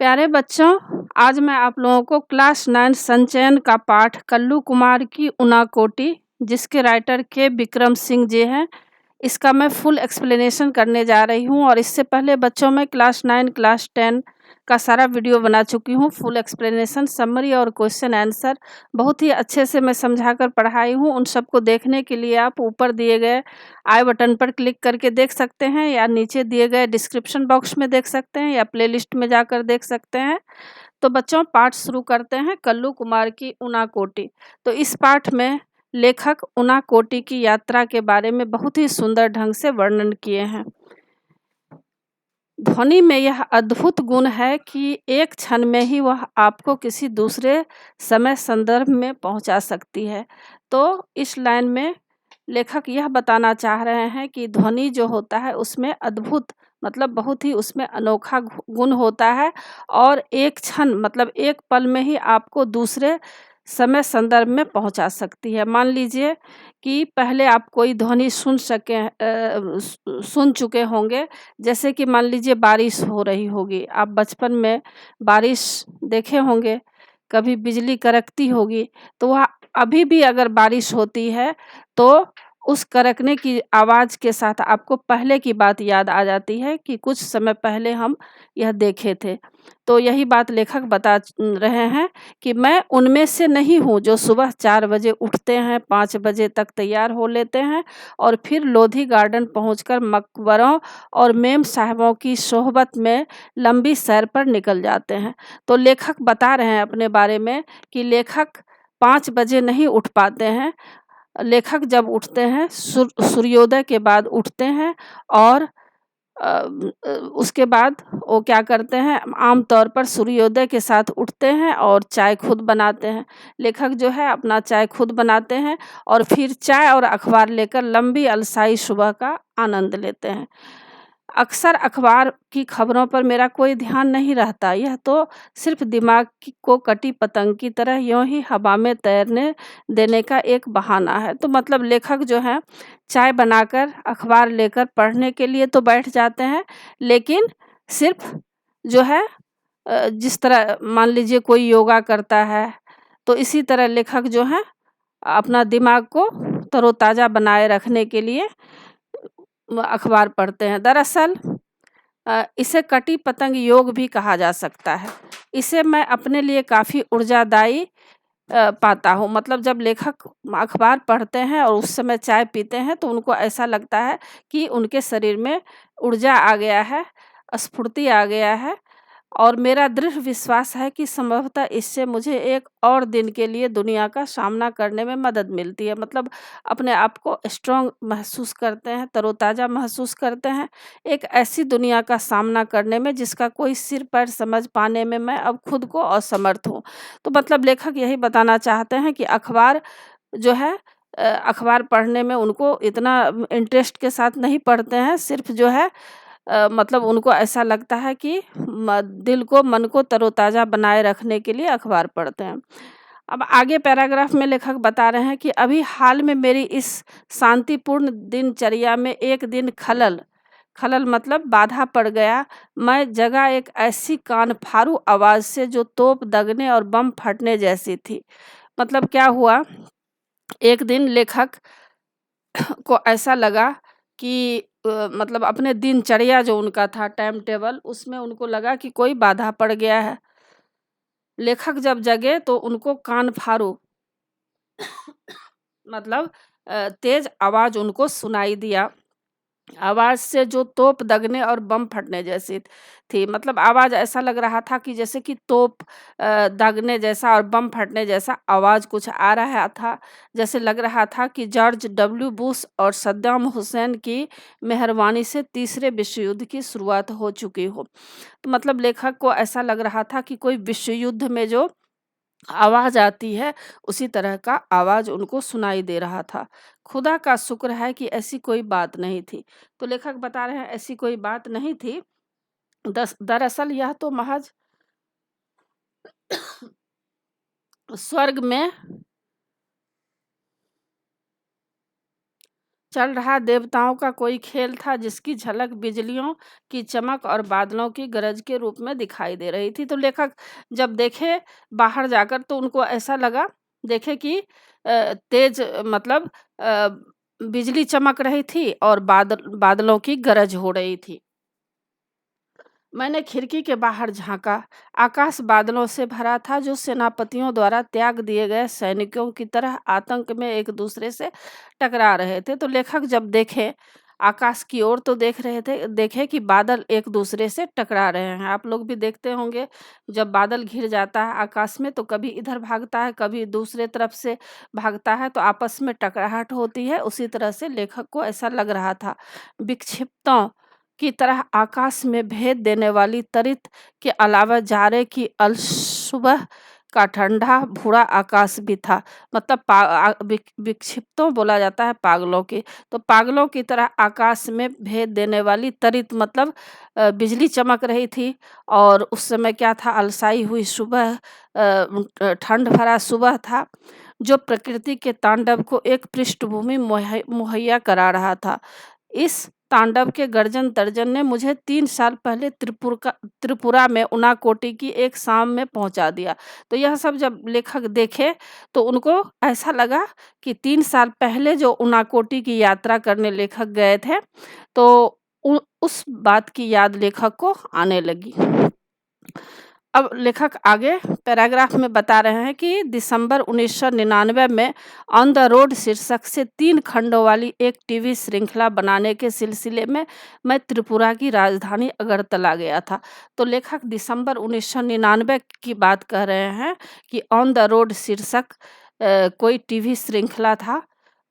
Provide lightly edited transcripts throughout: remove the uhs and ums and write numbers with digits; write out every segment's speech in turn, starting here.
प्यारे बच्चों, आज मैं आप लोगों को क्लास 9 संचयन का पाठ कल्लू कुमार की उनाकोटी, जिसके राइटर के विक्रम सिंह जी हैं, इसका मैं फुल एक्सप्लेनेशन करने जा रही हूँ। और इससे पहले बच्चों मैं क्लास 9 क्लास 10 का सारा वीडियो बना चुकी हूँ। फुल एक्सप्लेनेशन, समरी और क्वेश्चन आंसर बहुत ही अच्छे से मैं समझाकर पढ़ाई हूँ। उन सबको देखने के लिए आप ऊपर दिए गए आई बटन पर क्लिक करके देख सकते हैं, या नीचे दिए गए डिस्क्रिप्शन बॉक्स में देख सकते हैं, या प्लेलिस्ट में जाकर देख सकते हैं। तो बच्चों, पाठ शुरू करते हैं। कल्लू कुमार की उनाकोटी। तो इस पाठ में लेखक उनाकोटी की यात्रा के बारे में बहुत ही सुंदर ढंग से वर्णन किए हैं। ध्वनि में यह अद्भुत गुण है कि एक क्षण में ही वह आपको किसी दूसरे समय संदर्भ में पहुंचा सकती है। तो इस लाइन में लेखक यह बताना चाह रहे हैं कि ध्वनि जो होता है उसमें अद्भुत मतलब बहुत ही उसमें अनोखा गुण होता है, और एक क्षण मतलब एक पल में ही आपको दूसरे समय संदर्भ में पहुंचा सकती है। मान लीजिए कि पहले आप कोई ध्वनि सुन चुके होंगे, जैसे कि मान लीजिए बारिश हो रही होगी। आप बचपन में बारिश देखे होंगे, कभी बिजली कड़कती होगी, तो वह अभी भी अगर बारिश होती है तो उस कड़कने की आवाज़ के साथ आपको पहले की बात याद आ जाती है कि कुछ समय पहले हम यह देखे थे। तो यही बात लेखक बता रहे हैं कि मैं उनमें से नहीं हूँ जो सुबह 4 बजे उठते हैं, 5 बजे तक तैयार हो लेते हैं और फिर लोधी गार्डन पहुंचकर मकबरों और मेम साहबों की सोहबत में लंबी सैर पर निकल जाते हैं। तो लेखक बता रहे हैं अपने बारे में कि लेखक 5 बजे नहीं उठ पाते हैं। लेखक जब उठते हैं सूर्योदय के बाद उठते हैं, और उसके बाद वो क्या करते हैं, आम तौर पर सूर्योदय के साथ उठते हैं और चाय खुद बनाते हैं। लेखक जो है अपना चाय खुद बनाते हैं और फिर चाय और अखबार लेकर लंबी अलसाई सुबह का आनंद लेते हैं। अक्सर अखबार की खबरों पर मेरा कोई ध्यान नहीं रहता, यह तो सिर्फ दिमाग को कटी पतंग की तरह यूं ही हवा में तैरने देने का एक बहाना है। तो मतलब लेखक जो है चाय बनाकर अखबार लेकर पढ़ने के लिए तो बैठ जाते हैं, लेकिन सिर्फ जो है जिस तरह मान लीजिए कोई योगा करता है, तो इसी तरह लेखक जो है अपना दिमाग को तरोताज़ा बनाए रखने के लिए अखबार पढ़ते हैं। दरअसल इसे कटी पतंग योग भी कहा जा सकता है। इसे मैं अपने लिए काफ़ी ऊर्जादायी पाता हूँ। मतलब जब लेखक अखबार पढ़ते हैं और उस समय चाय पीते हैं तो उनको ऐसा लगता है कि उनके शरीर में ऊर्जा आ गया है, स्फूर्ति आ गया है, और मेरा दृढ़ विश्वास है कि संभवतः इससे मुझे एक और दिन के लिए दुनिया का सामना करने में मदद मिलती है। मतलब अपने आप को स्ट्रॉन्ग महसूस करते हैं, तरोताज़ा महसूस करते हैं, एक ऐसी दुनिया का सामना करने में जिसका कोई सिर पैर समझ पाने में मैं अब खुद को असमर्थ हूँ। तो मतलब लेखक यही बताना चाहते हैं कि अखबार जो है अखबार पढ़ने में उनको इतना इंटरेस्ट के साथ नहीं पढ़ते हैं, सिर्फ जो है मतलब उनको ऐसा लगता है कि दिल को मन को तरोताज़ा बनाए रखने के लिए अखबार पढ़ते हैं। अब आगे पैराग्राफ में लेखक बता रहे हैं कि अभी हाल में मेरी इस शांतिपूर्ण दिनचर्या में एक दिन खलल खलल मतलब बाधा पड़ गया। मैं जगा एक ऐसी कान फाड़ू आवाज़ से जो तोप दगने और बम फटने जैसी थी। मतलब क्या हुआ, एक दिन लेखक को ऐसा लगा कि मतलब अपने दिनचर्या जो उनका था टाइम टेबल, उसमें उनको लगा कि कोई बाधा पड़ गया है। लेखक जब जगे तो उनको कान फाड़ू मतलब तेज आवाज़ उनको सुनाई दिया। आवाज़ से जो तोप दगने और बम फटने जैसी थी। मतलब आवाज़ ऐसा लग रहा था कि जैसे कि तोप दागने जैसा और बम फटने जैसा आवाज़ कुछ आ रहा था। जैसे लग रहा था कि जॉर्ज डब्ल्यू बुश और सद्दाम हुसैन की मेहरबानी से तीसरे विश्व युद्ध की शुरुआत हो चुकी हो। तो मतलब लेखक को ऐसा लग रहा था कि कोई विश्व युद्ध में जो आवाज़ आती है, उसी तरह का आवाज़ उनको सुनाई दे रहा था। खुदा का शुक्र है कि ऐसी कोई बात नहीं थी। तो लेखक बता रहे हैं ऐसी कोई बात नहीं थी। दरअसल यह तो महज स्वर्ग में चल रहा देवताओं का कोई खेल था, जिसकी झलक बिजलियों की चमक और बादलों की गरज के रूप में दिखाई दे रही थी। तो लेखक जब देखे बाहर जाकर, तो उनको ऐसा लगा, देखे कि तेज मतलब बिजली चमक रही थी और बादलों की गरज हो रही थी। मैंने खिड़की के बाहर झांका। आकाश बादलों से भरा था, जो सेनापतियों द्वारा त्याग दिए गए सैनिकों की तरह आतंक में एक दूसरे से टकरा रहे थे। तो लेखक जब देखे आकाश की ओर, तो देखे कि बादल एक दूसरे से टकरा रहे हैं। आप लोग भी देखते होंगे, जब बादल घिर जाता है आकाश में, तो कभी इधर भागता है, कभी दूसरे तरफ से भागता है, तो आपस में टकराहट होती है। उसी तरह से लेखक को ऐसा लग रहा था। विक्षिप्तों की तरह आकाश में भेद देने वाली तरित के अलावा जाड़े की अलसुबह का ठंडा भूरा आकाश भी था। मतलब विक्षिप्तों बोला जाता है पागलों की। तो पागलों की तरह आकाश में भेद देने वाली तरित मतलब बिजली चमक रही थी। और उस समय क्या था, अलसाई हुई सुबह, ठंड भरा सुबह था, जो प्रकृति के तांडव को एक पृष्ठभूमि मुहैया करा रहा था। इस तांडव के गर्जन तर्जन ने मुझे 3 साल पहले त्रिपुरा में उनाकोटी की एक शाम में पहुंचा दिया। तो यह सब जब लेखक देखे, तो उनको ऐसा लगा कि 3 साल पहले जो उनाकोटी की यात्रा करने लेखक गए थे, तो उस बात की याद लेखक को आने लगी। अब लेखक आगे पैराग्राफ में बता रहे हैं कि दिसंबर 1999 में ऑन द रोड शीर्षक से 3 खंडों वाली एक टीवी श्रृंखला बनाने के सिलसिले में मैं त्रिपुरा की राजधानी अगरतला गया था। तो लेखक दिसंबर 1999 की बात कह रहे हैं कि ऑन द रोड शीर्षक कोई टीवी श्रृंखला था,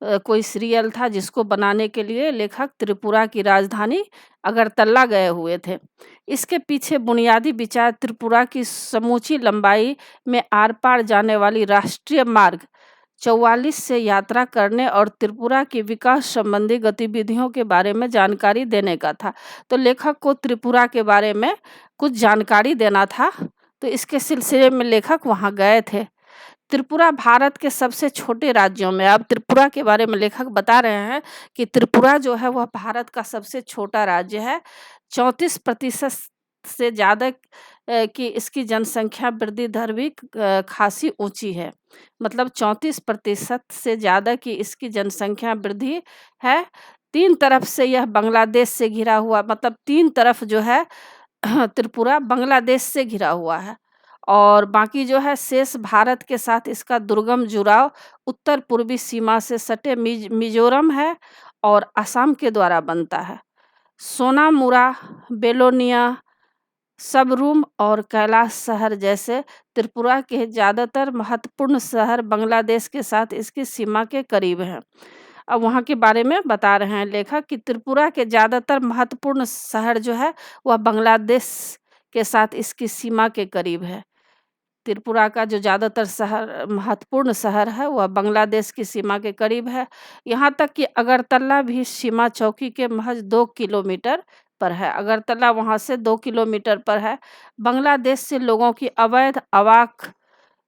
कोई सीरियल था, जिसको बनाने के लिए लेखक त्रिपुरा की राजधानी अगरतला गए हुए थे। इसके पीछे बुनियादी विचार त्रिपुरा की समूची लंबाई में आर-पार जाने वाली राष्ट्रीय मार्ग 44 से यात्रा करने और त्रिपुरा की विकास संबंधी गतिविधियों के बारे में जानकारी देने का था। तो लेखक को त्रिपुरा के बारे में कुछ जानकारी देना था, तो इसके सिलसिले में लेखक वहाँ गए थे। त्रिपुरा भारत के सबसे छोटे राज्यों में, अब त्रिपुरा के बारे में लेखक बता रहे हैं कि त्रिपुरा जो है वह भारत का सबसे छोटा राज्य है। 34% से ज़्यादा की इसकी जनसंख्या वृद्धि दर भी खासी ऊंची है। मतलब 34% से ज़्यादा की इसकी जनसंख्या वृद्धि है। 3 तरफ से यह बांग्लादेश से घिरा हुआ, मतलब 3 तरफ जो है त्रिपुरा बांग्लादेश से घिरा हुआ है। और बाकी जो है शेष भारत के साथ इसका दुर्गम जुड़ाव उत्तर पूर्वी सीमा से सटे मिजोरम है और असम के द्वारा बनता है। सोनामुरा, बेलोनिया, सबरूम और कैलाश शहर जैसे त्रिपुरा के ज़्यादातर महत्वपूर्ण शहर बांग्लादेश के साथ इसकी सीमा के करीब हैं। अब वहाँ के बारे में बता रहे हैं लेखक कि त्रिपुरा के ज़्यादातर महत्वपूर्ण शहर जो है वह बांग्लादेश के साथ इसकी सीमा के करीब है। त्रिपुरा का जो ज़्यादातर शहर महत्वपूर्ण शहर है वह बांग्लादेश की सीमा के करीब है। यहाँ तक कि अगरतला भी सीमा चौकी के महज 2 किलोमीटर पर है। अगरतला वहाँ से 2 किलोमीटर पर है। बांग्लादेश से लोगों की अवैध अवाक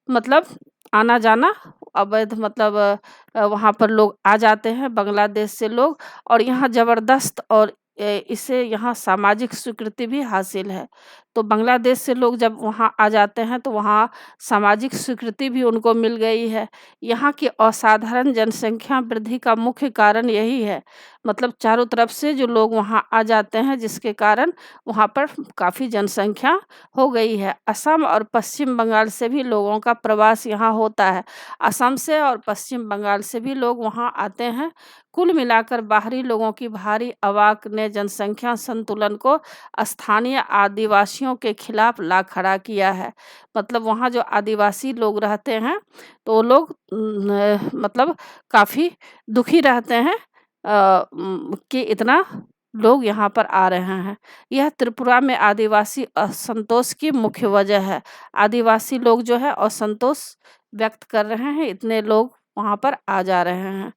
मतलब आना जाना, अवैध मतलब वहाँ पर लोग आ जाते हैं बांग्लादेश से लोग, और यहाँ ज़बरदस्त और इसे यहाँ सामाजिक स्वीकृति भी हासिल है। तो बांग्लादेश से लोग जब वहाँ आ जाते हैं, तो वहाँ सामाजिक स्वीकृति भी उनको मिल गई है। यहाँ की असाधारण जनसंख्या वृद्धि का मुख्य कारण यही है। मतलब चारों तरफ से जो लोग वहाँ आ जाते हैं, जिसके कारण वहाँ पर काफ़ी जनसंख्या हो गई है। असम और पश्चिम बंगाल से भी लोगों का प्रवास यहाँ होता है। असम से और पश्चिम बंगाल से भी लोग वहाँ आते हैं। कुल मिलाकर बाहरी लोगों की भारी आवाक ने जनसंख्या संतुलन को स्थानीय आदिवासियों के खिलाफ ला खड़ा किया है। मतलब वहाँ जो आदिवासी लोग रहते हैं, तो वो लोग मतलब काफ़ी दुखी रहते हैं कि इतना लोग यहाँ पर आ रहे हैं। यह त्रिपुरा में आदिवासी असंतोष की मुख्य वजह है। आदिवासी लोग जो है असंतोष व्यक्त कर रहे हैं, इतने लोग वहाँ पर आ जा रहे हैं।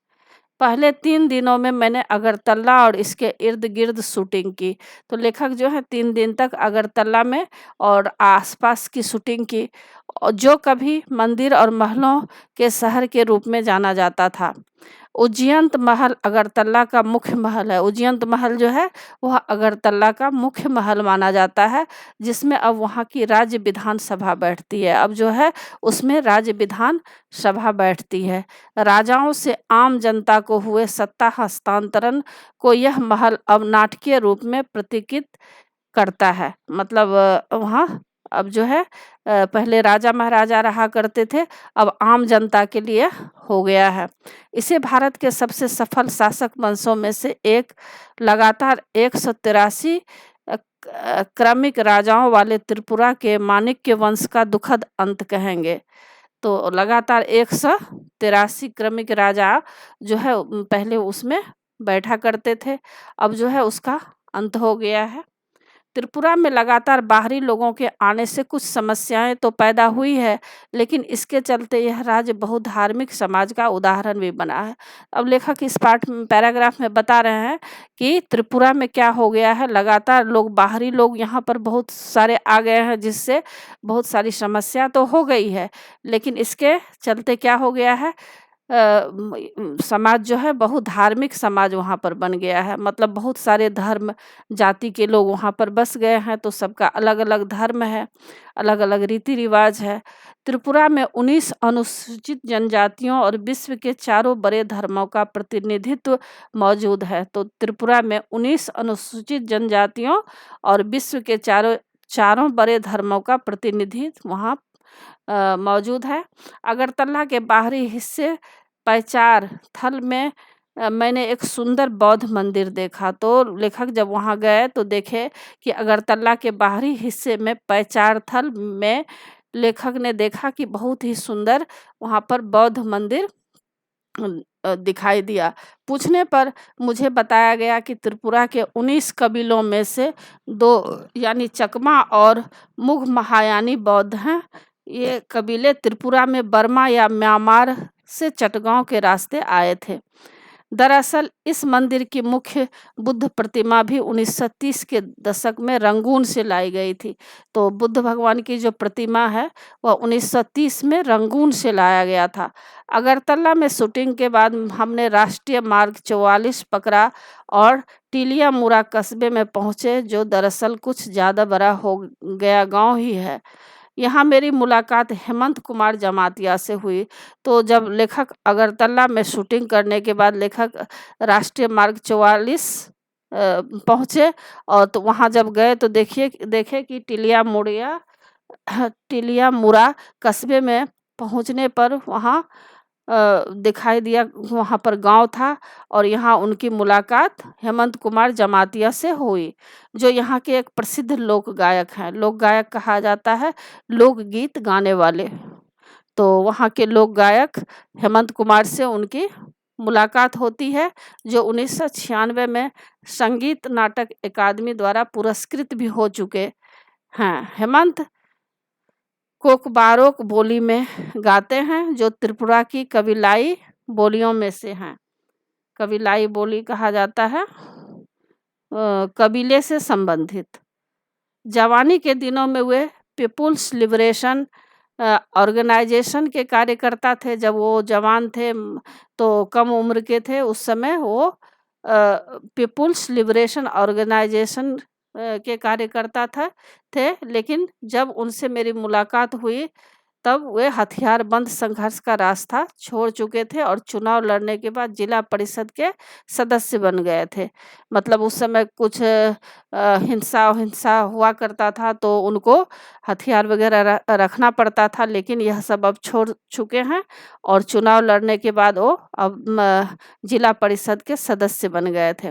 पहले 3 दिनों में मैंने अगरतला और इसके इर्द-गिर्द शूटिंग की। तो लेखक जो है 3 दिन तक अगरतला में और आसपास की शूटिंग की, और जो कभी मंदिर और महलों के शहर के रूप में जाना जाता था। उज्जैन महल अगरतला का मुख्य महल है। उज्जैन महल जो है वह अगरतला का मुख्य महल माना जाता है, जिसमें अब वहाँ की राज्य विधानसभा बैठती है। अब जो है उसमें राज्य विधान सभा बैठती है। राजाओं से आम जनता को हुए सत्ता हस्तांतरण को यह महल अब नाटकीय रूप में प्रतीकित करता है। मतलब वहाँ अब जो है पहले राजा महाराजा रहा करते थे, अब आम जनता के लिए हो गया है। इसे भारत के सबसे सफल शासक वंशों में से एक, लगातार 183 क्रमिक राजाओं वाले त्रिपुरा के माणिक्य वंश का दुखद अंत कहेंगे। तो लगातार 183 क्रमिक राजा जो है पहले उसमें बैठा करते थे, अब जो है उसका अंत हो गया है। त्रिपुरा में लगातार बाहरी लोगों के आने से कुछ समस्याएं तो पैदा हुई है, लेकिन इसके चलते यह राज्य बहुत धार्मिक समाज का उदाहरण भी बना है। अब लेखक इस पैराग्राफ में बता रहे हैं कि त्रिपुरा में क्या हो गया है, लगातार बाहरी लोग यहाँ पर बहुत सारे आ गए हैं, जिससे बहुत सारी समस्या तो हो गई है, लेकिन इसके चलते क्या हो गया है, समाज जो है बहुत धार्मिक समाज वहाँ पर बन गया है। मतलब बहुत सारे धर्म जाति के लोग वहाँ पर बस गए हैं, तो सबका अलग अलग धर्म है, अलग अलग रीति रिवाज है। त्रिपुरा में 19 अनुसूचित जनजातियों और विश्व के चारों बड़े धर्मों का प्रतिनिधित्व मौजूद है। तो त्रिपुरा में 19 अनुसूचित जनजातियों और विश्व के चारों बड़े धर्मों का प्रतिनिधित्व वहाँ मौजूद है। अगरतला के बाहरी हिस्से पैचार थल में मैंने एक सुंदर बौद्ध मंदिर देखा। तो लेखक जब वहाँ गए तो देखे कि अगरतला के बाहरी हिस्से में पैचार थल में लेखक ने देखा कि बहुत ही सुंदर वहाँ पर बौद्ध मंदिर दिखाई दिया। पूछने पर मुझे बताया गया कि त्रिपुरा के 19 कबीलों में से 2 यानी चकमा और मुघ महायानी बौद्ध हैं। ये कबीले त्रिपुरा में बर्मा या म्यांमार से चटगांव के रास्ते आए थे। दरअसल इस मंदिर की मुख्य बुद्ध प्रतिमा भी 1930 के दशक में रंगून से लाई गई थी। तो बुद्ध भगवान की जो प्रतिमा है वह 1930 में रंगून से लाया गया था। अगरतला में शूटिंग के बाद हमने राष्ट्रीय मार्ग 44 पकड़ा और टिलियामुरा कस्बे में पहुंचे, जो दरअसल कुछ ज़्यादा बड़ा हो गया गांव ही है। यहाँ मेरी मुलाकात हेमंत कुमार जमातिया से हुई। तो जब लेखक अगरतला में शूटिंग करने के बाद लेखक राष्ट्रीय मार्ग 44 पहुँचे, और तो वहाँ जब गए तो देखे कि टिलियामुरा कस्बे में पहुँचने पर वहाँ दिखाई दिया, वहाँ पर गांव था, और यहाँ उनकी मुलाकात हेमंत कुमार जमातिया से हुई, जो यहाँ के एक प्रसिद्ध लोक गायक हैं। लोक गायक कहा जाता है लोकगीत गाने वाले। तो वहाँ के लोक गायक हेमंत कुमार से उनकी मुलाकात होती है, जो 1996 में संगीत नाटक अकादमी द्वारा पुरस्कृत भी हो चुके हैं। हेमंत कोकबारोक बोली में गाते हैं, जो त्रिपुरा की कबीलाई बोलियों में से हैं। कबीलाई बोली कहा जाता है कबीले से संबंधित। जवानी के दिनों में वे पीपुल्स लिबरेशन ऑर्गेनाइजेशन के कार्यकर्ता थे। जब वो जवान थे तो कम उम्र के थे, उस समय वो पीपुल्स लिबरेशन ऑर्गेनाइजेशन के कार्यकर्ता थे। लेकिन जब उनसे मेरी मुलाकात हुई तब वे हथियारबंद संघर्ष का रास्ता छोड़ चुके थे और चुनाव लड़ने के बाद जिला परिषद के सदस्य बन गए थे। मतलब उस समय कुछ हिंसा हुआ करता था, तो उनको हथियार वगैरह रखना पड़ता था, लेकिन यह सब अब छोड़ चुके हैं और चुनाव लड़ने के बाद वो अब जिला परिषद के सदस्य बन गए थे।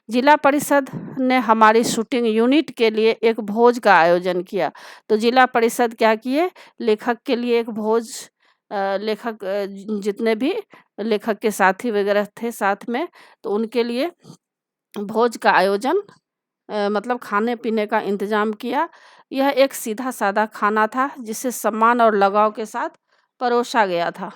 जिला परिषद ने हमारी शूटिंग यूनिट के लिए एक भोज का आयोजन किया। तो जिला परिषद क्या किए, लेखक के लिए एक भोज, लेखक जितने भी लेखक के साथी वगैरह थे साथ में, तो उनके लिए भोज का आयोजन मतलब खाने पीने का इंतजाम किया। यह एक सीधा साधा खाना था, जिसे सम्मान और लगाव के साथ परोसा गया था।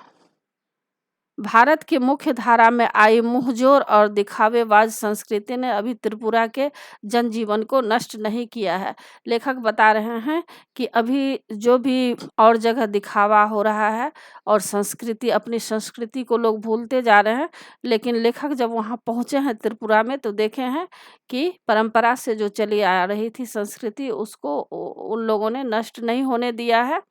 भारत की मुख्य धारा में आई मुंहजोर और दिखावेबाज संस्कृति ने अभी त्रिपुरा के जनजीवन को नष्ट नहीं किया है। लेखक बता रहे हैं कि अभी जो भी और जगह दिखावा हो रहा है और अपनी संस्कृति को लोग भूलते जा रहे हैं, लेकिन लेखक जब वहाँ पहुँचे हैं त्रिपुरा में तो देखे हैं कि परंपरा से जो चली आ रही थी संस्कृति उसको उन लोगों ने नष्ट नहीं होने दिया है।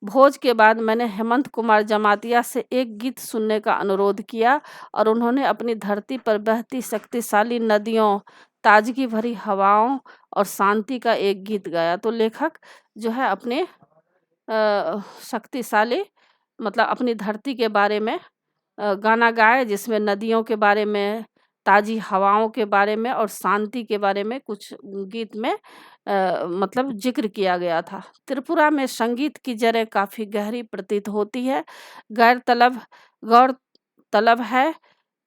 भोज के बाद मैंने हेमंत कुमार जमातिया से एक गीत सुनने का अनुरोध किया और उन्होंने अपनी धरती पर बहती शक्तिशाली नदियों, ताजगी भरी हवाओं और शांति का एक गीत गाया। तो लेखक जो है अपने शक्तिशाली मतलब अपनी धरती के बारे में गाना गाए, जिसमें नदियों के बारे में, ताज़ी हवाओं के बारे में और शांति के बारे में कुछ गीत में मतलब ज़िक्र किया गया था। त्रिपुरा में संगीत की जड़ें काफ़ी गहरी प्रतीत होती है। गौरतलब है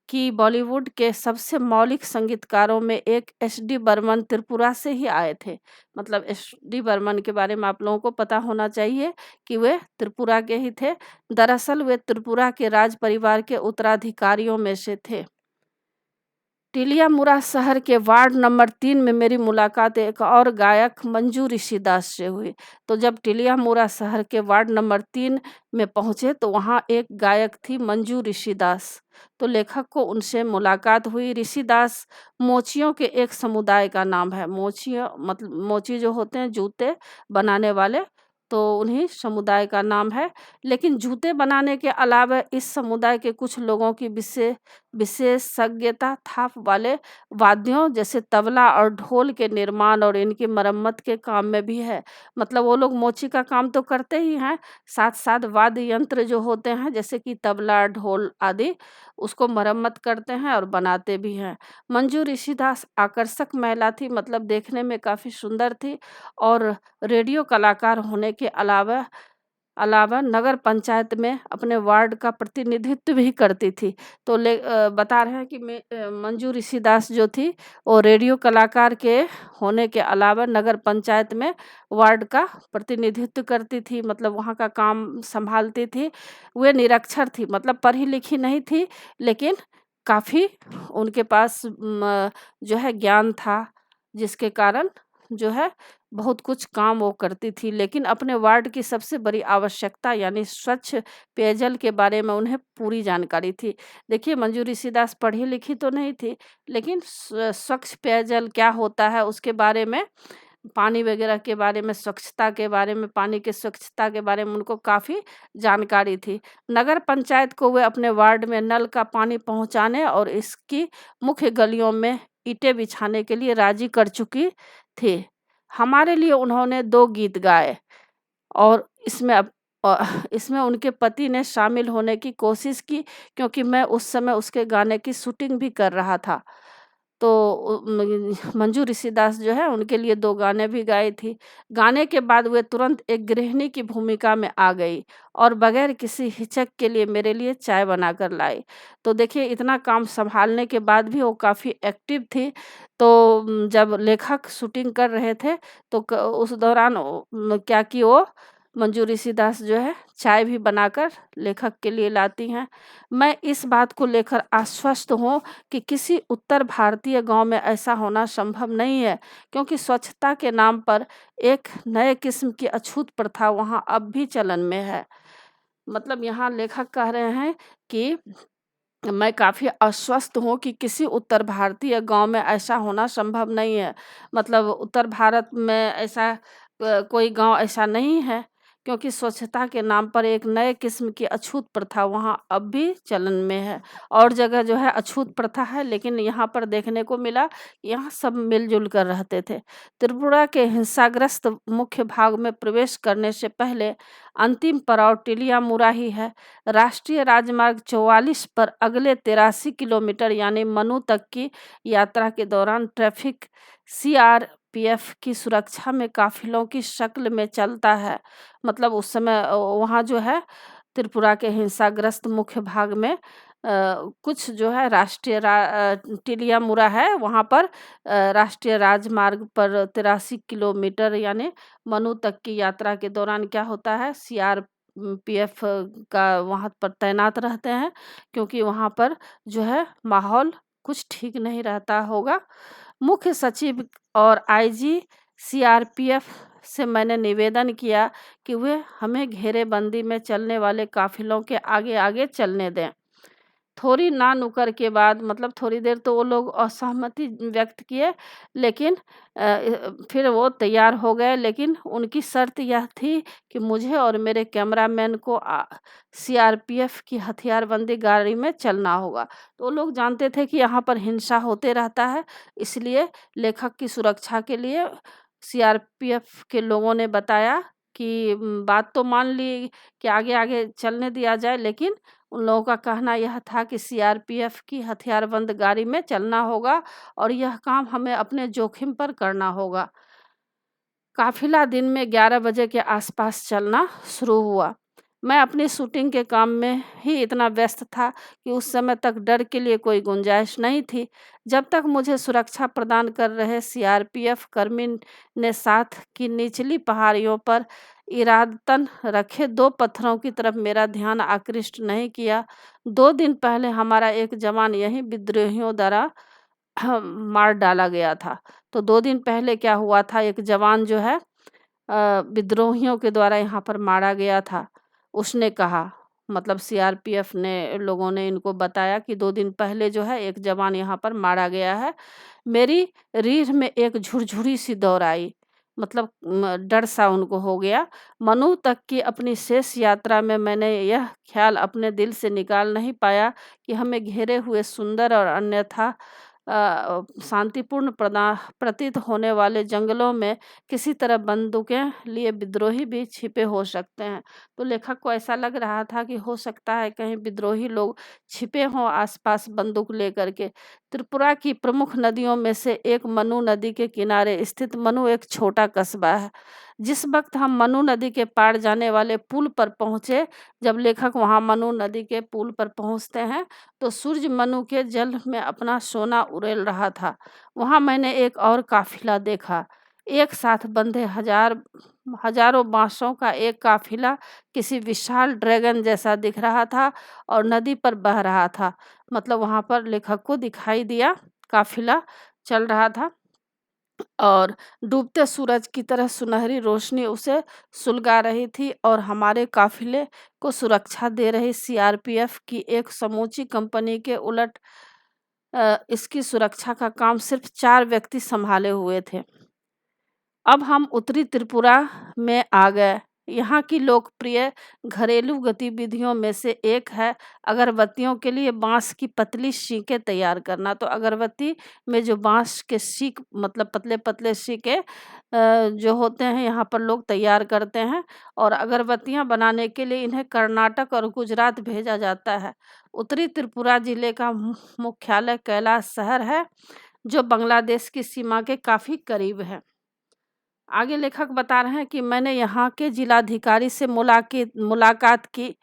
कि बॉलीवुड के सबसे मौलिक संगीतकारों में एक एस.डी. बर्मन त्रिपुरा से ही आए थे। मतलब एस.डी. बर्मन के बारे में आप लोगों को पता होना चाहिए कि वे त्रिपुरा के ही थे। दरअसल वे त्रिपुरा के राज परिवार के उत्तराधिकारियों में से थे। टिलियामुरा शहर के वार्ड नंबर 3 में मेरी मुलाकात एक और गायक मंजू ऋषिदास से हुई। तो जब टिलियामुरा शहर के वार्ड नंबर 3 में पहुँचे तो वहाँ एक गायक थी मंजू ऋषिदास। तो लेखक को उनसे मुलाकात हुई। ऋषिदास मोचियों के एक समुदाय का नाम है। मोची जो होते हैं जूते बनाने वाले, तो उन्हीं समुदाय का नाम है। लेकिन जूते बनाने के अलावा इस समुदाय के कुछ लोगों की विशेषज्ञता थाप वाले वाद्यों जैसे तबला और ढोल के निर्माण और इनकी मरम्मत के काम में भी है। मतलब वो लोग मोची का काम तो करते ही हैं, साथ-साथ वाद्य यंत्र जो होते हैं जैसे कि तबला, ढोल आदि उसको मरम्मत करते हैं और बनाते भी हैं। मंजू ऋषिदास आकर्षक महिला थी, मतलब देखने में काफ़ी सुंदर थी और रेडियो कलाकार होने के अलावा नगर पंचायत में अपने वार्ड का प्रतिनिधित्व भी करती थी। तो बता रहे हैं कि मंजू ऋषिदास जो थी वो रेडियो कलाकार के होने के अलावा नगर पंचायत में वार्ड का प्रतिनिधित्व करती थी, मतलब वहाँ का काम संभालती थी। वे निरक्षर थी, मतलब पढ़ी लिखी नहीं थी, लेकिन काफ़ी उनके पास जो है ज्ञान था, जिसके कारण जो है बहुत कुछ काम वो करती थी। लेकिन अपने वार्ड की सबसे बड़ी आवश्यकता यानी स्वच्छ पेयजल के बारे में उन्हें पूरी जानकारी थी। देखिए मंजू ऋषिदास पढ़ी लिखी तो नहीं थी, लेकिन स्वच्छ पेयजल क्या होता है उसके बारे में, पानी वगैरह के बारे में, स्वच्छता के बारे में, पानी की स्वच्छता के बारे में उनको काफ़ी जानकारी थी। नगर पंचायत को वे अपने वार्ड में नल का पानी पहुँचाने और इसकी मुख्य गलियों में ईंटें बिछाने के लिए राज़ी कर चुकी थी। हमारे लिए उन्होंने 2 गीत गाए और इसमें उनके पति ने शामिल होने की कोशिश की, क्योंकि मैं उस समय उसके गाने की शूटिंग भी कर रहा था। तो मंजू ऋषिदास जो है उनके लिए 2 गाने भी गाई थी। गाने के बाद वे तुरंत एक गृहिणी की भूमिका में आ गई और बगैर किसी हिचक के लिए मेरे लिए चाय बनाकर लाई। तो देखिए इतना काम सँभालने के बाद भी वो काफ़ी एक्टिव थी। तो जब लेखक शूटिंग कर रहे थे तो उस दौरान क्या कि वो मंजू ऋषिदास जो है चाय भी बनाकर लेखक के लिए लाती हैं। मैं इस बात को लेकर आश्वस्त हूँ कि किसी उत्तर भारतीय गांव में ऐसा होना संभव नहीं है, क्योंकि स्वच्छता के नाम पर एक नए किस्म की अछूत प्रथा वहाँ अब भी चलन में है। मतलब यहाँ लेखक कह रहे हैं कि मैं काफ़ी आश्वस्त हूँ कि किसी उत्तर भारतीय गांव में ऐसा होना संभव नहीं है। मतलब उत्तर भारत में ऐसा कोई गांव ऐसा नहीं है, क्योंकि स्वच्छता के नाम पर एक नए किस्म की अछूत प्रथा वहाँ अब भी चलन में है। और जगह जो है अछूत प्रथा है, लेकिन यहाँ पर देखने को मिला, यहाँ सब मिलजुल कर रहते थे। त्रिपुरा के हिंसाग्रस्त मुख्य भाग में प्रवेश करने से पहले अंतिम पड़ाव टिलियामुरा ही है। राष्ट्रीय राजमार्ग 44 पर अगले 83 किलोमीटर यानी मनु तक की यात्रा के दौरान ट्रैफिक सीआरपीएफ की सुरक्षा में काफिलों की शक्ल में चलता है। मतलब उस समय वहाँ जो है त्रिपुरा के हिंसाग्रस्त मुख्य भाग में कुछ जो है टिलियामुरा है, वहाँ पर राष्ट्रीय राजमार्ग पर 83 किलोमीटर यानी मनु तक की यात्रा के दौरान क्या होता है, सीआरपीएफ का वहाँ पर तैनात रहते हैं, क्योंकि वहाँ पर जो है माहौल कुछ ठीक नहीं रहता होगा। मुख्य सचिव और आईजी सीआरपीएफ से मैंने निवेदन किया कि वे हमें घेरेबंदी में चलने वाले काफिलों के आगे आगे चलने दें। थोड़ी ना नुकर के बाद मतलब थोड़ी देर तो वो लोग असहमति व्यक्त किए, लेकिन फिर वो तैयार हो गए, लेकिन उनकी शर्त यह थी कि मुझे और मेरे कैमरामैन को सीआरपीएफ की हथियारबंदी गाड़ी में चलना होगा। तो वो लोग जानते थे कि यहाँ पर हिंसा होते रहता है, इसलिए लेखक की सुरक्षा के लिए सीआरपीएफ के लोगों ने बताया कि बात तो मान ली कि आगे आगे चलने दिया जाए, लेकिन उन लोगों का कहना यह था कि सीआरपीएफ की हथियारबंद गाड़ी में चलना होगा और यह काम हमें अपने जोखिम पर करना होगा। काफिला दिन में 11 बजे के आसपास चलना शुरू हुआ। मैं अपनी शूटिंग के काम में ही इतना व्यस्त था कि उस समय तक डर के लिए कोई गुंजाइश नहीं थी। जब तक मुझे सुरक्षा प्रदान कर रहे सीआरपीएफ कर्मी ने साथ की निचली पहाड़ियों पर इरादतन रखे 2 पत्थरों की तरफ मेरा ध्यान आकृष्ट नहीं किया। 2 दिन पहले हमारा एक जवान यहीं विद्रोहियों द्वारा मार डाला गया था। तो 2 दिन पहले क्या हुआ था, एक जवान जो है विद्रोहियों के द्वारा यहाँ पर मारा गया था। उसने कहा, मतलब सीआरपीएफ ने लोगों ने इनको बताया कि 2 दिन पहले जो है एक जवान यहाँ पर मारा गया है। मेरी रीढ़ में एक झुरझुरी सी दौड़ आई, मतलब डर सा उनको हो गया। मनु तक की अपनी शेष यात्रा में मैंने यह ख्याल अपने दिल से निकाल नहीं पाया कि हमें घेरे हुए सुंदर और अन्यथा शांतिपूर्ण प्रतीत होने वाले जंगलों में किसी तरह बंदूकें लिए विद्रोही भी छिपे हो सकते हैं। तो लेखक को ऐसा लग रहा था कि हो सकता है कहीं विद्रोही लोग छिपे हों आसपास बंदूक लेकर के। त्रिपुरा की प्रमुख नदियों में से एक मनु नदी के किनारे स्थित मनु एक छोटा कस्बा है। जिस वक्त हम मनु नदी के पार जाने वाले पुल पर पहुंचे, जब लेखक वहां मनु नदी के पुल पर पहुंचते हैं, तो सूरज मनु के जल में अपना सोना उड़ेल रहा था। वहां मैंने एक और काफिला देखा। एक साथ बंधे हजारों बांसों का एक काफिला किसी विशाल ड्रैगन जैसा दिख रहा था और नदी पर बह रहा था। मतलब वहां पर लेखक को दिखाई दिया काफिला चल रहा था और डूबते सूरज की तरह सुनहरी रोशनी उसे सुलगा रही थी और हमारे काफिले को सुरक्षा दे रही सीआरपीएफ की एक समूची कंपनी के उलट इसकी सुरक्षा का काम सिर्फ 4 व्यक्ति संभाले हुए थे। अब हम उत्तरी त्रिपुरा में आ गए। यहाँ की लोकप्रिय घरेलू गतिविधियों में से एक है अगरबत्तियों के लिए बांस की पतली शीकें तैयार करना। तो अगरबत्ती में जो बांस के शीक मतलब पतले पतले शीकें जो होते हैं यहाँ पर लोग तैयार करते हैं और अगरबत्तियाँ बनाने के लिए इन्हें कर्नाटक और गुजरात भेजा जाता है। उत्तरी त्रिपुरा जिले का मुख्यालय कैलाश शहर है, जो बांग्लादेश की सीमा के काफ़ी करीब है। आगे लेखक बता रहे हैं कि मैंने यहाँ के जिलाधिकारी से मुलाकात की,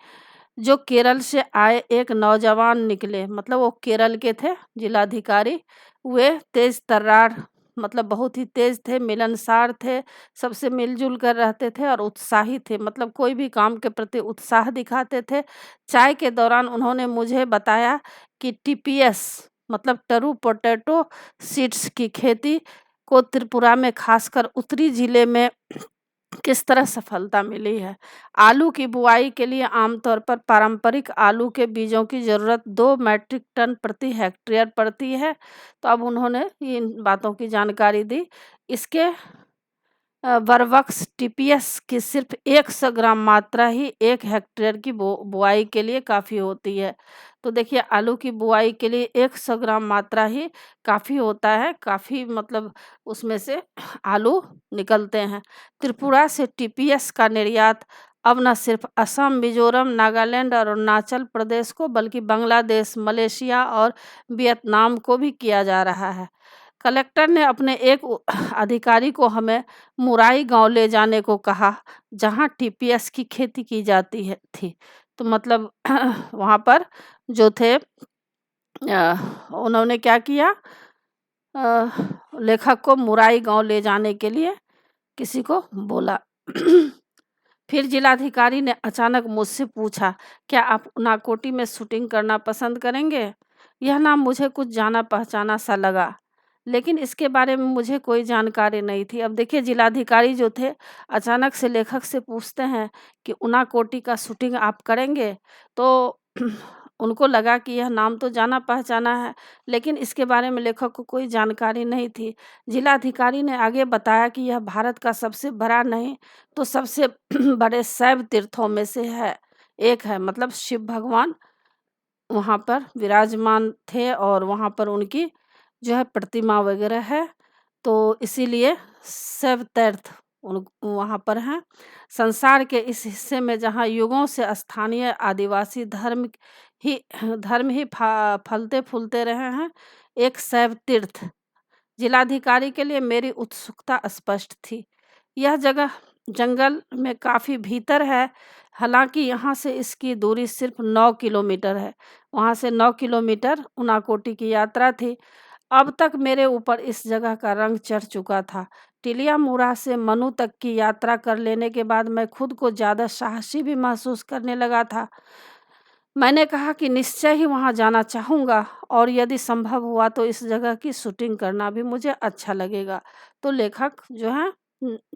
जो केरल से आए एक नौजवान निकले। मतलब वो केरल के थे जिलाधिकारी। वे तेज तर्रार मतलब बहुत ही तेज थे, मिलनसार थे, सबसे मिलजुल कर रहते थे और उत्साही थे। मतलब कोई भी काम के प्रति उत्साह दिखाते थे। चाय के दौरान उन्होंने मुझे बताया कि टीपीएस मतलब टरू पोटैटो सीड्स की खेती को त्रिपुरा में खासकर उत्तरी जिले में किस तरह सफलता मिली है। आलू की बुआई के लिए आमतौर पर पारंपरिक आलू के बीजों की ज़रूरत 2 मैट्रिक टन प्रति हेक्टेयर पड़ती है। तो अब उन्होंने इन बातों की जानकारी दी। इसके बरवक्स टीपीएस की सिर्फ 100 ग्राम मात्रा ही 1 हेक्टेयर की बुआई के लिए काफ़ी होती है। तो देखिए आलू की बुआई के लिए 100 ग्राम मात्रा ही काफ़ी होता है, काफ़ी मतलब उसमें से आलू निकलते हैं। त्रिपुरा से टीपीएस का निर्यात अब न सिर्फ असम, मिजोरम, नागालैंड और अरुणाचल प्रदेश को बल्कि बांग्लादेश, मलेशिया और वियतनाम को भी किया जा रहा है। कलेक्टर ने अपने एक अधिकारी को हमें मुराई गांव ले जाने को कहा, जहां टीपीएस की खेती की जाती है थी। तो मतलब वहां पर जो थे उन्होंने क्या किया, लेखक को मुराई गांव ले जाने के लिए किसी को बोला। फिर जिलाधिकारी ने अचानक मुझसे पूछा, क्या आप उनाकोटी में शूटिंग करना पसंद करेंगे? यह नाम मुझे कुछ जाना पहचाना सा लगा, लेकिन इसके बारे में मुझे कोई जानकारी नहीं थी। अब देखिए, जिलाधिकारी जो थे, अचानक से लेखक से पूछते हैं कि उनाकोटी का शूटिंग आप करेंगे? तो उनको लगा कि यह नाम तो जाना पहचाना है, लेकिन इसके बारे में लेखक को कोई जानकारी नहीं थी। जिलाधिकारी ने आगे बताया कि यह भारत का सबसे बड़ा नहीं तो सबसे बड़े शैव तीर्थों में से है, एक है। मतलब शिव भगवान वहाँ पर विराजमान थे और वहाँ पर उनकी जो है प्रतिमा वगैरह है, तो इसीलिए शैव तीर्थ वहाँ पर हैं। संसार के इस हिस्से में जहाँ युगों से स्थानीय आदिवासी ही धर्म ही फलते फूलते रहे हैं, एक शैव तीर्थ। जिलाधिकारी के लिए मेरी उत्सुकता स्पष्ट थी। यह जगह जंगल में काफ़ी भीतर है, हालांकि यहाँ से इसकी दूरी सिर्फ 9 किलोमीटर है। वहाँ से 9 किलोमीटर उनाकोटी की यात्रा थी। अब तक मेरे ऊपर इस जगह का रंग चढ़ चुका था। टिलियामुरा से मनु तक की यात्रा कर लेने के बाद मैं खुद को ज़्यादा साहसी भी महसूस करने लगा था। मैंने कहा कि निश्चय ही वहाँ जाना चाहूँगा और यदि संभव हुआ तो इस जगह की शूटिंग करना भी मुझे अच्छा लगेगा। तो लेखक जो है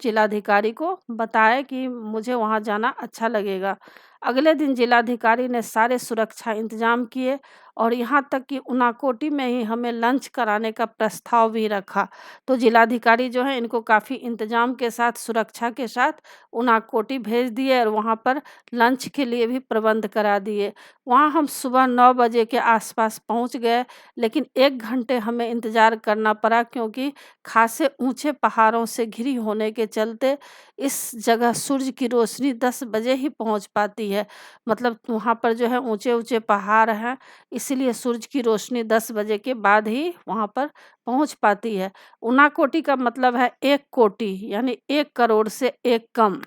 जिलाधिकारी को बताए कि मुझे वहाँ जाना अच्छा लगेगा। अगले दिन जिलाधिकारी ने सारे सुरक्षा इंतजाम किए और यहाँ तक कि उनाकोटी में ही हमें लंच कराने का प्रस्ताव भी रखा। तो जिलाधिकारी जो है इनको काफ़ी इंतजाम के साथ, सुरक्षा के साथ उनाकोटी भेज दिए और वहाँ पर लंच के लिए भी प्रबंध करा दिए। वहाँ हम सुबह 9 बजे के आसपास पहुँच गए, लेकिन 1 घंटे हमें इंतज़ार करना पड़ा क्योंकि खासे ऊंचे पहाड़ों से घिरी होने के चलते इस जगह सूरज की रोशनी 10 बजे ही पहुँच पाती है। मतलब वहाँ पर जो है ऊंचे-ऊंचे पहाड़ हैं, इसीलिए सूरज की रोशनी 10 बजे के बाद ही वहाँ पर पहुँच पाती है। उनाकोटी का मतलब है 1 कोटि, यानी 1 करोड़ से 1 कम।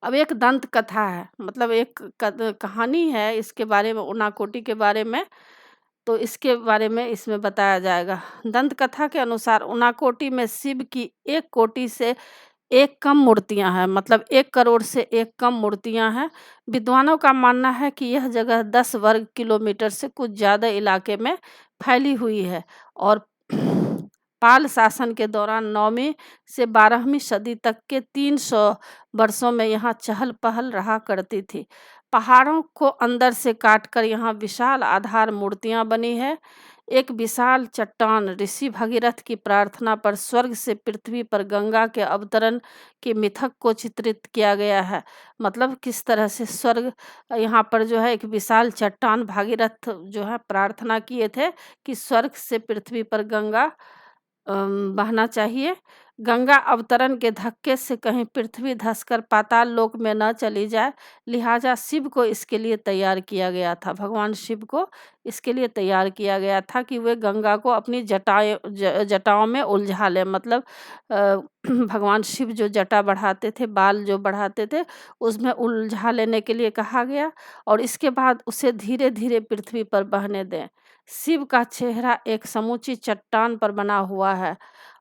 अब एक दंत कथा है, मतलब एक कहानी है इसके बारे में, उनाकोटी के बारे में। तो इसके बारे में इसमें बताया जाएगा। दंत कथा के अनुसार उनाकोटी में शिव की 1 कोटि से 1 कम मूर्तियां हैं, मतलब 1 करोड़ से 1 कम मूर्तियां हैं। विद्वानों का मानना है कि यह जगह 10 वर्ग किलोमीटर से कुछ ज़्यादा इलाके में फैली हुई है और पाल शासन के दौरान 9वीं से 12वीं सदी तक के 300 वर्षों में यहाँ चहल पहल रहा करती थी। पहाड़ों को अंदर से काटकर यहाँ विशाल आधार मूर्तियाँ बनी है। एक विशाल चट्टान ऋषि भगीरथ की प्रार्थना पर स्वर्ग से पृथ्वी पर गंगा के अवतरण के मिथक को चित्रित किया गया है। मतलब किस तरह से स्वर्ग, यहाँ पर जो है एक विशाल चट्टान, भागीरथ जो है प्रार्थना किए थे कि स्वर्ग से पृथ्वी पर गंगा बहना चाहिए। गंगा अवतरण के धक्के से कहीं पृथ्वी धंसकर पाताल लोक में न चली जाए, लिहाजा शिव को इसके लिए तैयार किया गया था। भगवान शिव को इसके लिए तैयार किया गया था कि वे गंगा को अपनी जटाओं में उलझा लें। मतलब भगवान शिव जो जटा बढ़ाते थे, बाल जो बढ़ाते थे, उसमें उलझा लेने के लिए कहा गया और इसके बाद उसे धीरे धीरे पृथ्वी पर बहने दें। शिव का चेहरा एक समूची चट्टान पर बना हुआ है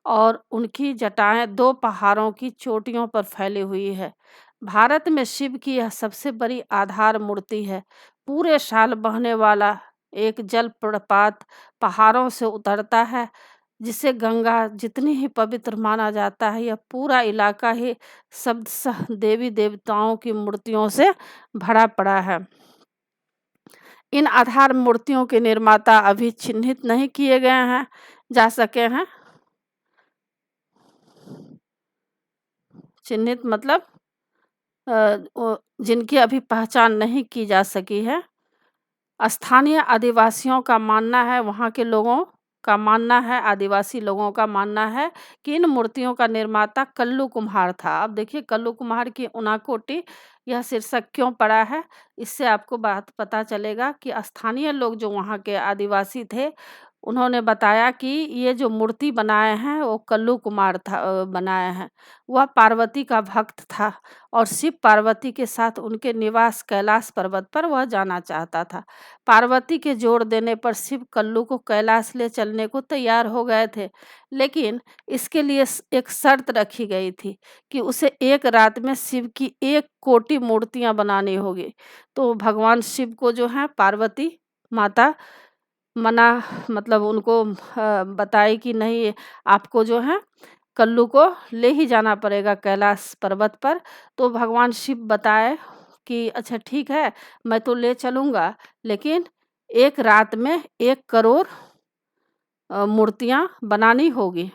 और उनकी जटाएं 2 पहाड़ों की चोटियों पर फैली हुई है। भारत में शिव की यह सबसे बड़ी आधार मूर्ति है। पूरे साल बहने वाला एक जल प्रपात पहाड़ों से उतरता है, जिसे गंगा जितनी ही पवित्र माना जाता है। यह पूरा इलाका ही शब्दशः देवी देवताओं की मूर्तियों से भरा पड़ा है। इन आधार मूर्तियों के निर्माता अभी चिन्हित नहीं किए गए हैं जा सके हैं। चिन्हित मतलब जिनकी अभी पहचान नहीं की जा सकी है। स्थानीय आदिवासियों का मानना है, वहाँ के लोगों का मानना है, आदिवासी लोगों का मानना है कि इन मूर्तियों का निर्माता कल्लू कुम्हार था। अब देखिए, कल्लू कुम्हार की उनाकोटी यह शीर्षक क्यों पड़ा है, इससे आपको बात पता चलेगा कि स्थानीय लोग जो वहाँ के आदिवासी थे, उन्होंने बताया कि ये जो मूर्ति बनाए हैं वो कल्लू कुमार बनाए हैं। वह पार्वती का भक्त था और शिव पार्वती के साथ उनके निवास कैलाश पर्वत पर वह जाना चाहता था। पार्वती के जोर देने पर शिव कल्लू को कैलाश ले चलने को तैयार हो गए थे, लेकिन इसके लिए एक शर्त रखी गई थी कि उसे एक रात में शिव की 1 कोटि मूर्तियां बनानी होगी। तो भगवान शिव को जो है पार्वती माता मना मतलब उनको बताई कि नहीं, आपको जो है कल्लू को ले ही जाना पड़ेगा कैलाश पर्वत पर। तो भगवान शिव बताए कि अच्छा ठीक है, मैं तो ले चलूँगा, लेकिन एक रात में 1 करोड़ मूर्तियाँ बनानी होगी।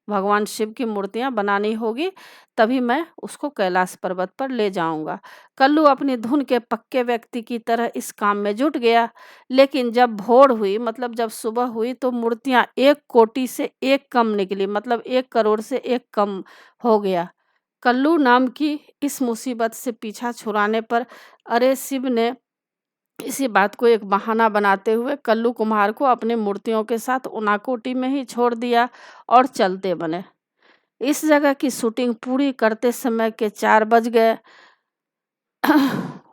भगवान शिव की मूर्तियाँ बनानी होगी, तभी मैं उसको कैलाश पर्वत पर ले जाऊँगा। कल्लू अपनी धुन के पक्के व्यक्ति की तरह इस काम में जुट गया, लेकिन जब भोर हुई मतलब जब सुबह हुई तो मूर्तियाँ 1 कोटि से 1 कम निकली, मतलब 1 करोड़ से 1 कम हो गया। कल्लू नाम की इस मुसीबत से पीछा छुड़ाने पर अरे शिव ने इसी बात को एक बहाना बनाते हुए कल्लू कुम्हार को अपनी मूर्तियों के साथ उनाकोटी में ही छोड़ दिया और चलते बने। इस जगह की शूटिंग पूरी करते समय के 4 बज गए।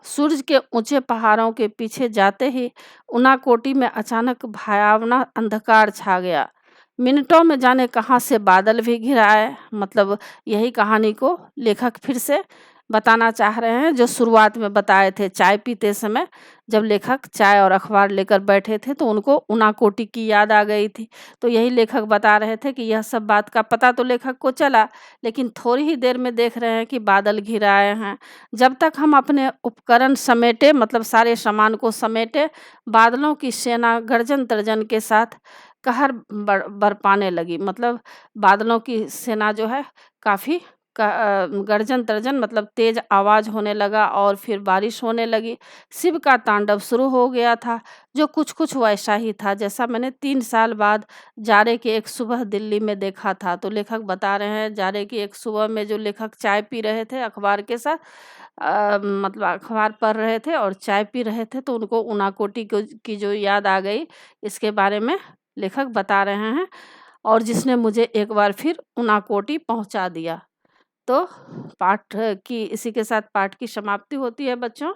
सूरज के ऊंचे पहाड़ों के पीछे जाते ही उनाकोटी में अचानक भयावना अंधकार छा गया। मिनटों में जाने कहाँ से बादल भी घिर आए। मतलब यही कहानी को लेखक फिर से बताना चाह रहे हैं जो शुरुआत में बताए थे। चाय पीते समय जब लेखक चाय और अखबार लेकर बैठे थे तो उनको उनाकोटी की याद आ गई थी। तो यही लेखक बता रहे थे कि यह सब बात का पता तो लेखक को चला, लेकिन थोड़ी ही देर में देख रहे हैं कि बादल घिर आए हैं। जब तक हम अपने उपकरण समेटे, मतलब सारे सामान को समेटे, बादलों की सेना गर्जन तर्जन के साथ कहर बरपाने लगी। मतलब बादलों की सेना जो है काफ़ी गर्जन तर्जन मतलब तेज आवाज़ होने लगा और फिर बारिश होने लगी। शिव का तांडव शुरू हो गया था, जो कुछ कुछ वैसा ही था जैसा मैंने 3 साल बाद जाड़े की एक सुबह दिल्ली में देखा था। तो लेखक बता रहे हैं जाड़े की एक सुबह में जो लेखक चाय पी रहे थे अखबार के साथ, मतलब अखबार पढ़ रहे थे और चाय पी रहे थे, तो उनको उनाकोटी की जो याद आ गई, इसके बारे में लेखक बता रहे हैं, और जिसने मुझे एक बार फिर उनाकोटी पहुंचा दिया। तो पाठ की इसी के साथ पाठ की समाप्ति होती है बच्चों।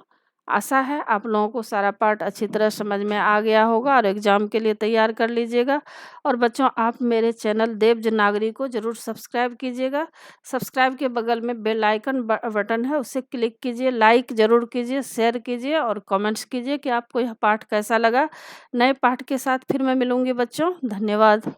आशा है आप लोगों को सारा पाठ अच्छी तरह समझ में आ गया होगा और एग्ज़ाम के लिए तैयार कर लीजिएगा। और बच्चों आप मेरे चैनल देवज नागरी को ज़रूर सब्सक्राइब कीजिएगा। सब्सक्राइब के बगल में बेल आइकन बटन है, उसे क्लिक कीजिए, लाइक ज़रूर कीजिए, शेयर कीजिए और कमेंट्स कीजिए कि आपको यह पाठ कैसा लगा। नए पाठ के साथ फिर मैं मिलूँगी बच्चों। धन्यवाद।